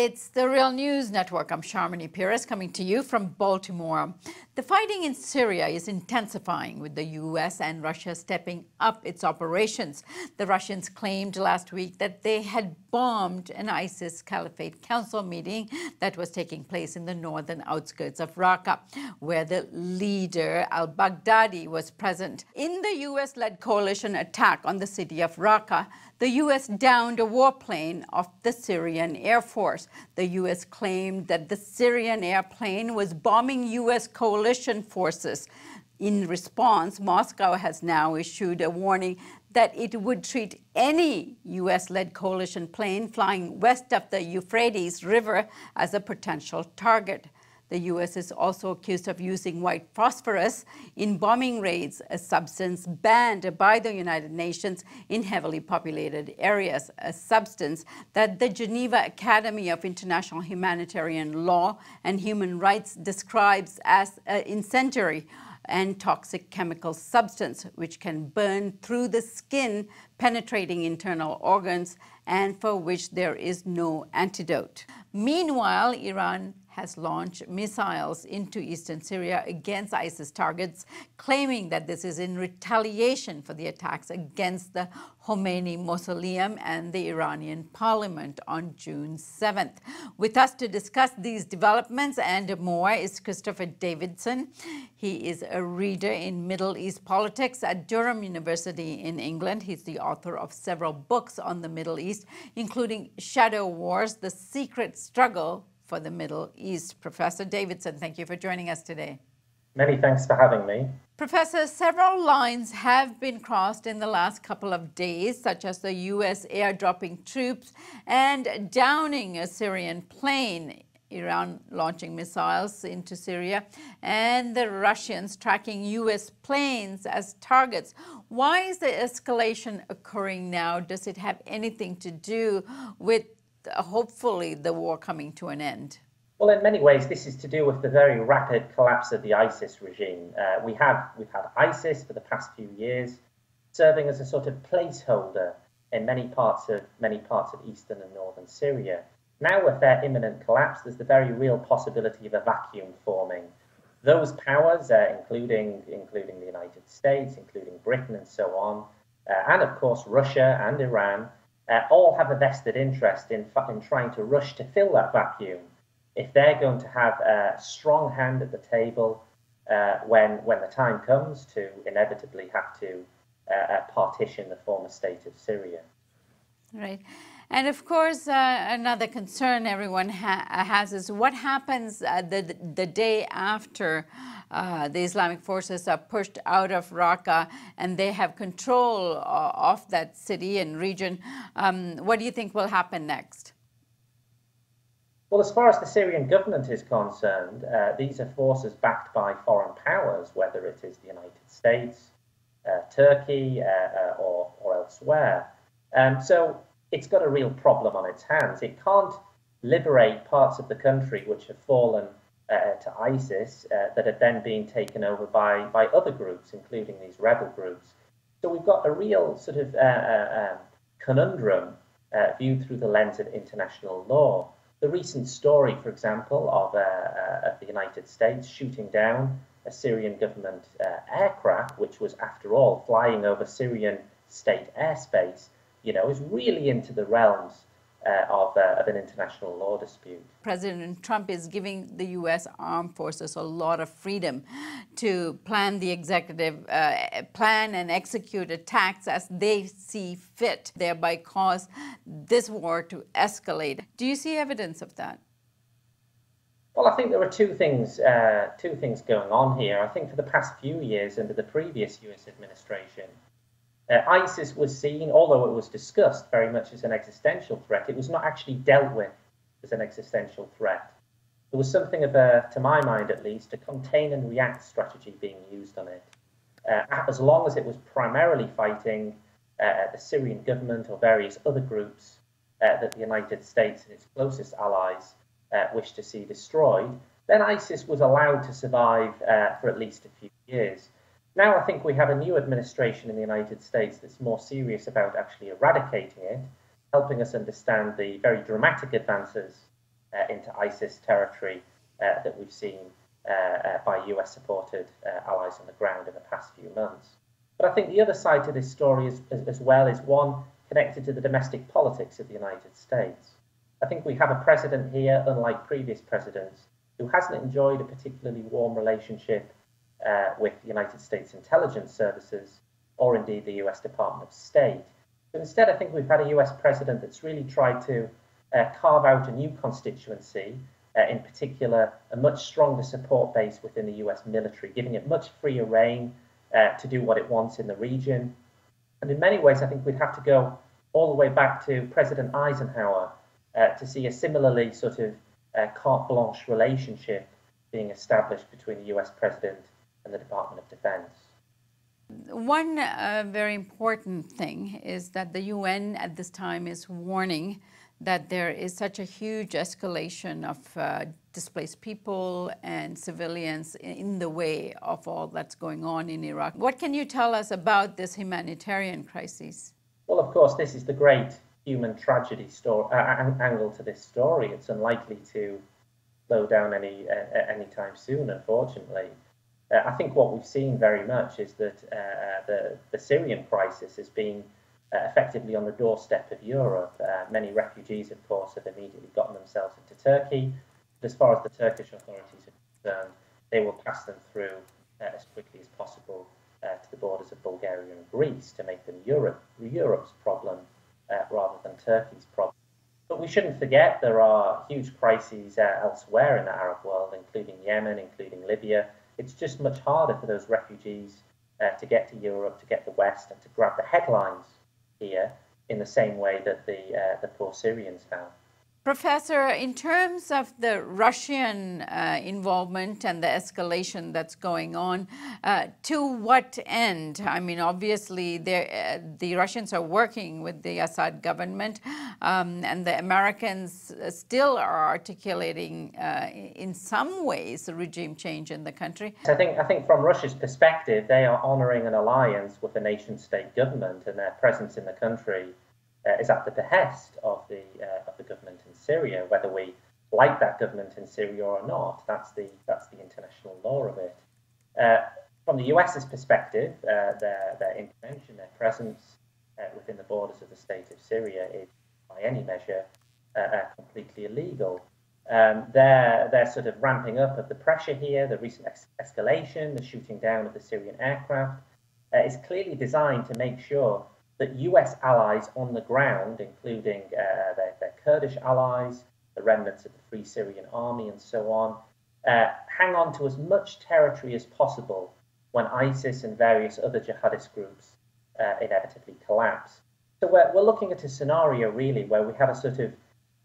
It's the Real News Network. I'm Sharmini Pires coming to you from Baltimore. The fighting in Syria is intensifying, with the U.S. and Russia stepping up its operations. The Russians claimed last week that they had bombed an ISIS Caliphate Council meeting that was taking place in the northern outskirts of Raqqa, where the leader al-Baghdadi was present. In the U.S.-led coalition attack on the city of Raqqa, the U.S. downed a warplane of the Syrian Air Force. The U.S. claimed that the Syrian airplane was bombing U.S. coalition forces. In response, Moscow has now issued a warning that it would treat any U.S.-led coalition plane flying west of the Euphrates River as a potential target. The U.S. is also accused of using white phosphorus in bombing raids, a substance banned by the United Nations in heavily populated areas, a substance that the Geneva Academy of International Humanitarian Law and Human Rights describes as an incendiary and toxic chemical substance which can burn through the skin, penetrating internal organs, and for which there is no antidote. Meanwhile, Iran has launched missiles into eastern Syria against ISIS targets, claiming that this is in retaliation for the attacks against the Khomeini Mausoleum and the Iranian parliament on June 7th. With us to discuss these developments and more is Christopher Davidson. He is a reader in Middle East politics at Durham University in England. He's the author of several books on the Middle East, including Shadow Wars: The Secret Struggle for the Middle East. Professor Davidson, thank you for joining us today. Many thanks for having me. Professor, several lines have been crossed in the last couple of days, such as the U.S. airdropping troops and downing a Syrian plane, Iran launching missiles into Syria, and the Russians tracking U.S. planes as targets. Why is the escalation occurring now? Does it have anything to do with hopefully the war coming to an end? Well, in many ways, this is to do with the very rapid collapse of the ISIS regime. We've had ISIS for the past few years, serving as a sort of placeholder in many parts of eastern and northern Syria. Now, with their imminent collapse, there's the very real possibility of a vacuum forming. Those powers, including the United States, including Britain, and so on, and of course Russia and Iran, all have a vested interest in trying to rush to fill that vacuum if they're going to have a strong hand at the table when the time comes to inevitably have to partition the former state of Syria. Right. And of course, another concern everyone has is what happens the day after the Islamic forces are pushed out of Raqqa and they have control of that city and region. What do you think will happen next? Well, as far as the Syrian government is concerned, these are forces backed by foreign powers, whether it is the United States, Turkey, or elsewhere. So it's got a real problem on its hands. It can't liberate parts of the country which have fallen to ISIS that are then being taken over by other groups, including these rebel groups. So we've got a real sort of conundrum viewed through the lens of international law. The recent story, for example, of the United States shooting down a Syrian government aircraft, which was, after all, flying over Syrian state airspace, is really into the realms of an international law dispute. President Trump is giving the U.S. armed forces a lot of freedom to plan the executive plan and execute attacks as they see fit, thereby cause this war to escalate. Do you see evidence of that? Well, I think there are two things going on here. I think for the past few years under the previous U.S. administration, ISIS was seen, although it was discussed very much as an existential threat, it was not actually dealt with as an existential threat. There was something of to my mind at least, a contain and react strategy being used on it. As long as it was primarily fighting the Syrian government or various other groups that the United States and its closest allies wished to see destroyed, then ISIS was allowed to survive for at least a few years. Now I think we have a new administration in the United States that's more serious about actually eradicating it, helping us understand the very dramatic advances into ISIS territory that we've seen by US-supported allies on the ground in the past few months. But I think the other side to this story as well is one connected to the domestic politics of the United States. I think we have a president here, unlike previous presidents, who hasn't enjoyed a particularly warm relationship with the United States intelligence services or indeed the US Department of State. But instead, I think we've had a US president that's really tried to carve out a new constituency, in particular, a much stronger support base within the US military, giving it much freer rein to do what it wants in the region. And in many ways, I think we'd have to go all the way back to President Eisenhower to see a similarly sort of carte blanche relationship being established between the US president and the Department of Defense. One very important thing is that the UN at this time is warning that there is such a huge escalation of displaced people and civilians in the way of all that's going on in Iraq. What can you tell us about this humanitarian crisis? Well, of course, this is the great human tragedy angle to this story. It's unlikely to slow down anytime soon, unfortunately. I think what we've seen very much is that the Syrian crisis has been effectively on the doorstep of Europe. Many refugees, of course, have immediately gotten themselves into Turkey. But as far as the Turkish authorities are concerned, they will pass them through as quickly as possible to the borders of Bulgaria and Greece to make them Europe's problem rather than Turkey's problem. But we shouldn't forget there are huge crises elsewhere in the Arab world, including Yemen, including Libya. It's just much harder for those refugees to get to Europe, to get the West, and to grab the headlines here in the same way that the poor Syrians have. Professor, in terms of the Russian involvement and the escalation that's going on, to what end? I mean, obviously, the Russians are working with the Assad government, and the Americans still are articulating, in some ways, a regime change in the country. I think from Russia's perspective, they are honouring an alliance with the nation-state government, and their presence in the country is at the behest of the government in Syria. Whether we like that government in Syria or not, that's the international law of it. From the US's perspective, their intervention, their presence within the borders of the state of Syria is, by any measure, completely illegal. They're sort of ramping up of the pressure here. The recent escalation, the shooting down of the Syrian aircraft, is clearly designed to make sure that US allies on the ground, including their Kurdish allies, the remnants of the Free Syrian Army and so on, hang on to as much territory as possible when ISIS and various other jihadist groups inevitably collapse. So we're looking at a scenario really where we have a sort of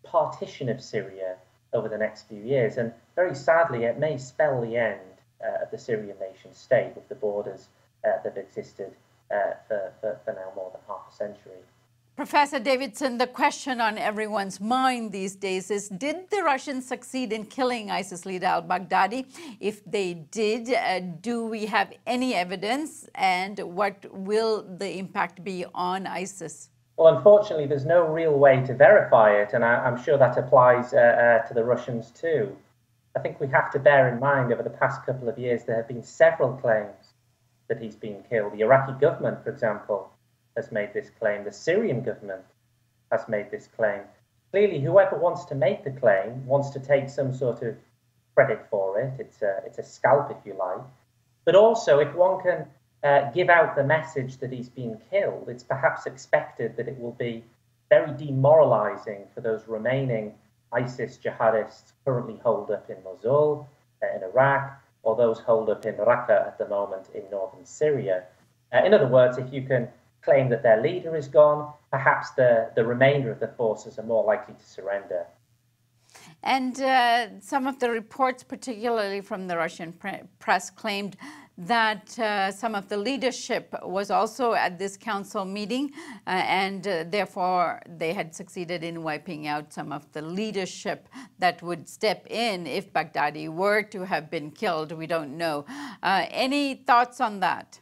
partition of Syria over the next few years, and very sadly it may spell the end of the Syrian nation state with the borders that have existed for now more than half a century. Professor Davidson, the question on everyone's mind these days is, did the Russians succeed in killing ISIS leader al-Baghdadi? If they did, do we have any evidence, and what will the impact be on ISIS? Well, unfortunately, there's no real way to verify it, and I'm sure that applies to the Russians too. I think we have to bear in mind over the past couple of years there have been several claims that he's been killed. The Iraqi government, for example, has made this claim. The Syrian government has made this claim. Clearly, whoever wants to make the claim wants to take some sort of credit for it. It's a scalp, if you like. But also, if one can give out the message that he's been killed, it's perhaps expected that it will be very demoralizing for those remaining ISIS jihadists currently holed up in Mosul, in Iraq, or those holed up in Raqqa at the moment in northern Syria. In other words, if you can claim that their leader is gone, perhaps the remainder of the forces are more likely to surrender. And some of the reports, particularly from the Russian press, claimed that some of the leadership was also at this council meeting, and therefore they had succeeded in wiping out some of the leadership that would step in if Baghdadi were to have been killed. We don't know. Any thoughts on that?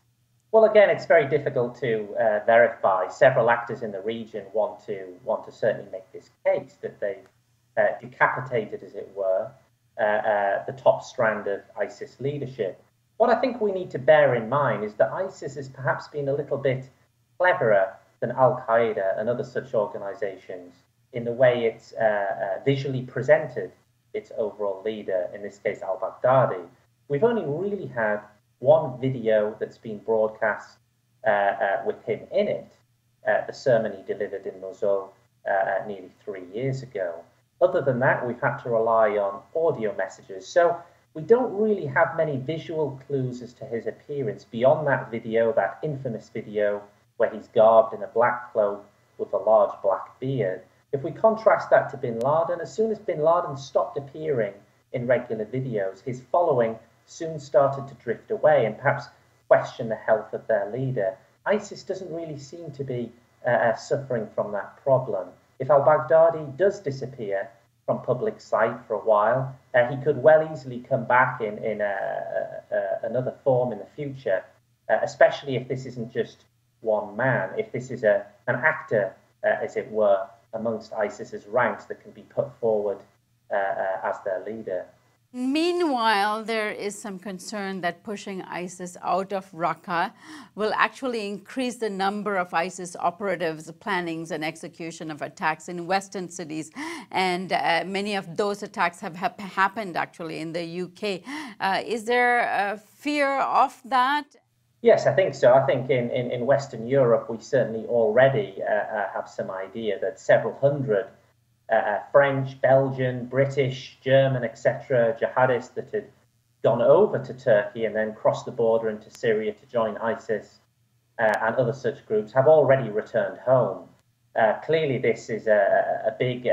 Well, again, it's very difficult to verify. Several actors in the region want to certainly make this case that they've decapitated, as it were, the top strand of ISIS leadership. What I think we need to bear in mind is that ISIS has perhaps been a little bit cleverer than Al-Qaeda and other such organizations in the way it's visually presented its overall leader, in this case al-Baghdadi. We've only really had one video that's been broadcast with him in it, the sermon he delivered in Mosul nearly 3 years ago. Other than that, we've had to rely on audio messages. So we don't really have many visual clues as to his appearance beyond that video, that infamous video where he's garbed in a black cloak with a large black beard. If we contrast that to bin Laden, as soon as bin Laden stopped appearing in regular videos, his following soon started to drift away and perhaps question the health of their leader. ISIS doesn't really seem to be suffering from that problem. If al-Baghdadi does disappear from public sight for a while, he could well easily come back in another form in the future, especially if this isn't just one man, if this is an actor, as it were, amongst ISIS's ranks that can be put forward as their leader. Meanwhile, there is some concern that pushing ISIS out of Raqqa will actually increase the number of ISIS operatives' plannings and execution of attacks in Western cities. And many of those attacks have happened actually in the UK. Is there a fear of that? Yes, I think so. I think in Western Europe, we certainly already have some idea that several hundred French, Belgian, British, German, etc., jihadists that had gone over to Turkey and then crossed the border into Syria to join ISIS and other such groups have already returned home. Clearly, this is a big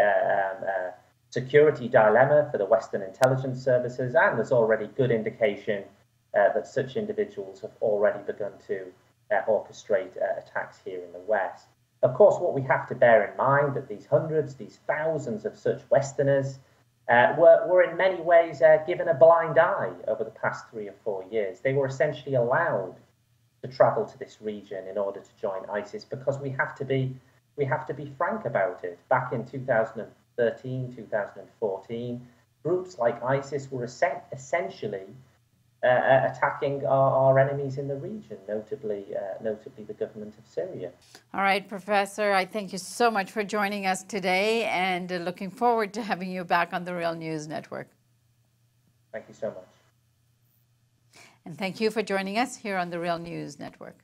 security dilemma for the Western intelligence services, and there's already good indication that such individuals have already begun to orchestrate attacks here in the West. Of course, what we have to bear in mind that these hundreds, these thousands of such Westerners were in many ways given a blind eye over the past 3 or 4 years. They were essentially allowed to travel to this region in order to join ISIS because we have to be frank about it. Back in 2013, 2014, groups like ISIS were essentially attacking our enemies in the region, notably the government of Syria. All right, Professor, I thank you so much for joining us today and looking forward to having you back on the Real News Network. Thank you so much. And thank you for joining us here on the Real News Network.